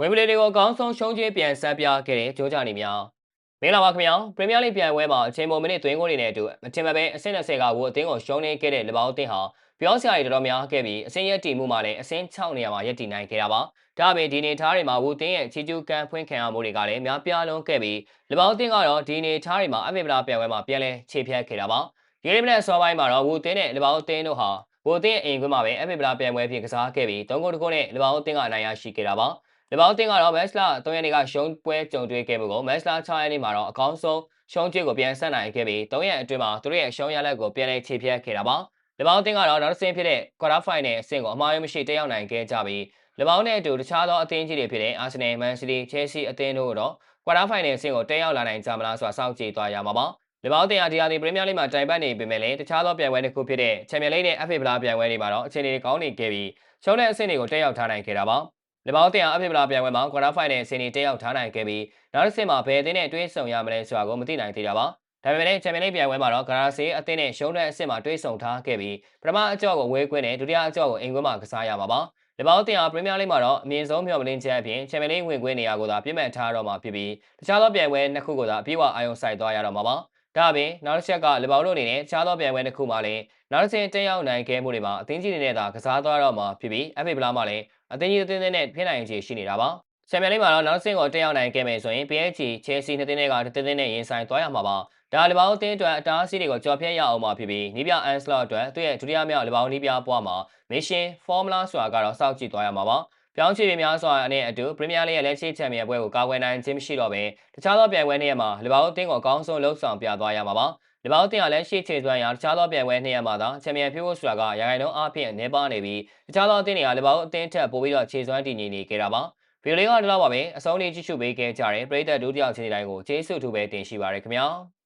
ဝင်းဘလီတွေကိုအကောင်းဆုံးရှုံးချပြန်ဆန်းပြခဲ့တဲ့ကြိုးကြနေများမင်္ဂလာပါခင်ဗျာပရီးမီးယားလိပြိုင်ပွဲမှာအချိန်ပေါ်မိနစ်သွင်းဂိုးတွေနဲ့အတူအထင်မဲ့ပဲအဆင့်20ကဝိုအသင်းကိုရှုံးနေခဲ့တဲ့လက်ပေါင်းအသင်းဟာပြောစရာတွေတော်တော်များခဲ့ပြီးအဆင့်ရက်တီမှုမှာလည်းအဆင့်6နေရာမှာရပ်တည်နိုင်ခဲ့တာပါဒါအပြင်ဒီနေထားတွေမှာဝိုအသင်းရဲ့ချီကျူးကန်ဖွင့်ခံရမှုတွေကလည်းများပြားလုံးခဲ့ပြီးလက်ပေါင်းအသင်းကတော့ဒီနေထားတွေမှာအမေဗလာပြိုင်ပွဲမှာပြန်လဲခြေဖြတ်ခဲ့တာပါဒီနေ့မနေ့အစောပိုင်းမှာတော့ဝိုအသင်းနဲ့လက်ပေါင်းအသင်းတို့ဟာဝိုအသင်းရဲ့အိမ်ခွင်းမှာပဲအမေဗလာပြိုင်ပွဲဖြစ်ကစားခဲ့ပြီး3ဂိုးတဂိုးနဲ့လက်ပေါင်းအသင်းကအနိုင်ရရှိခဲ့တာပါလက်ပေါင်းအသင်းကတော့မက်စလာ3ရက်နေ့ကရှုံးပွဲကြုံတွေ့ခဲ့မှုကိုမက်စလာ6ရက်နေ့မှာတော့အကောင်းဆုံးရှုံးချစ်ကိုပြန်ဆက်နိုင်ခဲ့ပြီး3ရက်အတွင်းမှာသူတို့ရဲ့ရှုံးရလက်ကိုပြန်လည်ခြေဖြတ်ခဲ့တာပါလက်ပေါင်းအသင်းကတော့နောက်တစ်ဆင့်ဖြစ်တဲ့ quarter final အဆင့်ကိုအမှားယွင်းမရှိတက်ရောက်နိုင်ခဲ့ကြပြီးလက်ပေါင်းနဲ့အတူတခြားသောအသင်းကြီးတွေဖြစ်တဲ့ Arsenal, Man City, Chelsea အသင်းတို့ကတော့ quarter final အဆင့်ကိုတက်ရောက်လာနိုင်ကြမလားဆိုတာစောင့်ကြည့်သွားရမှာပါလက်ပေါင်းအသင်းအဒီပရီးမီးယားလိမှာတိုင်ပတ်နေပေမဲ့လည်းတခြားသောပြိုင်ပွဲတစ်ခုဖြစ်တဲ့ချန်ပီယံလိနဲ့ FA ဖလားပြိုင်ပွဲတွေမှာတော့အခြေအနေကောင်းနေခဲ့ပြီးရှုံးတဲ့အဆင့်တွေကိုတက်ရောက်ထားနိုင်ခဲ့တာပါလက်ပေါင်းအသင်းအဖေဖလာပြိုင်ပွဲမှာ quarter final အဆင့်တွေတက်ရောက်ထားနိုင်ခဲ့ပြီးနောက်တစ်ဆင့်မှာဘယ်အသင်းနဲ့တွဲဆုံရမလဲဆိုတာကိုမသိနိုင်သေးတာပါဒါပေမဲ့လည်းချန်ပီယံလိပြိုင်ပွဲမှာတော့ဂရာဆေးအသင်းနဲ့ရှုံးတဲ့အဆင့်မှာတွဲဆုံထားခဲ့ပြီးပထမအကြော့ကိုဝေးကွင်းနဲ့ဒုတိယအကြော့ကိုအိမ်ကွင်းမှာကစားရမှာပါလက်ပေါင်းအသင်းဟာပရီးမီးယားလိမှာတော့အမြင့်ဆုံးမျှော်လင့်ချက်အပြင်ချန်ပီယံလိဝင်ကွင်းနေရာကိုသာပြည့်မှတ်ထားတော့မှာဖြစ်ပြီးတခြားသောပြိုင်ပွဲနှစ်ခုကိုသာအပြည့်အဝအာရုံစိုက်သွားရတော့မှာပါဒါအပြင်နောက်တစ်ချက်ကလက်ပေါင်းတို့အနေနဲ့တခြားသောပြိုင်ပွဲတစ်ခုမှလည်းနောက်တစ်ဆင့်တက်ရောက်နိုင်ခဲ့မှုတွေမှာအသင်းကြီးတွေနဲ့သာကစားသွားတော့မှာဖြစ်ပြီး FA ဖလားမှာလည်းအသင်းကြီးအသင်းနဲ့ဖြစ်နိုင်ခြေရှိနေတာပါချန်ပီယံလိမှာတော့နောက်ဆင့်ကိုတက်ရောက်နိုင်ခဲ့မယ်ဆိုရင် PSG, Chelsea နှစ်သင်းတွေကတစ်သင်းနဲ့ရင်ဆိုင်သွားရမှာပါ။ဒါလက်ပေါင်းအသင်းအတွက်အတားအဆီးတွေကိုကြော်ဖြတ်ရအောင်မှာဖြစ်ပြီးနီးပြအန်စလော့အတွက်သူ့ရဲ့ဒုတိယမြောက်လက်ပေါင်းနီးပြပွားမှာမစ်ရှင်ဖော်မူလာဆိုတာကတော့စောင့်ကြည့်သွားရမှာပါ။ပြောင်းချေများစွာနဲ့အတူပရီးမီးယားလိရဲ့လက်ရှိချန်ပီယံပွဲကိုကာကွယ်နိုင်ခြင်းမရှိတော့ဘဲတခြားသောပြိုင်ပွဲတွေမှာလက်ပေါင်းအသင်းကိုအကောင်းဆုံးလှုပ်ဆောင်ပြသွားရမှာပါ။လက်ပေါင်းအသင်းကလည်းရှေ့ခြေစွမ်းရာတခြားသောပြိုင်ပွဲ200မှာသာချန်ပီယံဖြစ်ဖို့ဆိုတာကရာဂိုင်နှုန်းအပြင်နေပါနေပြီးတခြားသောအသင်းတွေကလက်ပေါင်းအသင်းထက်ပိုပြီးတော့ခြေစွမ်းတည်ငြိမ်နေကြတာပါ။ဗီဒီယိုလေးကတော့ပါပဲအဆုံးလေးကြည့်ရှုပေးခဲ့ကြတဲ့ပရိသတ်ဒုတိယချင်းတိုင်းကိုကျေးဇူးအထူးပဲတင်ရှိပါရခင်ဗျာ။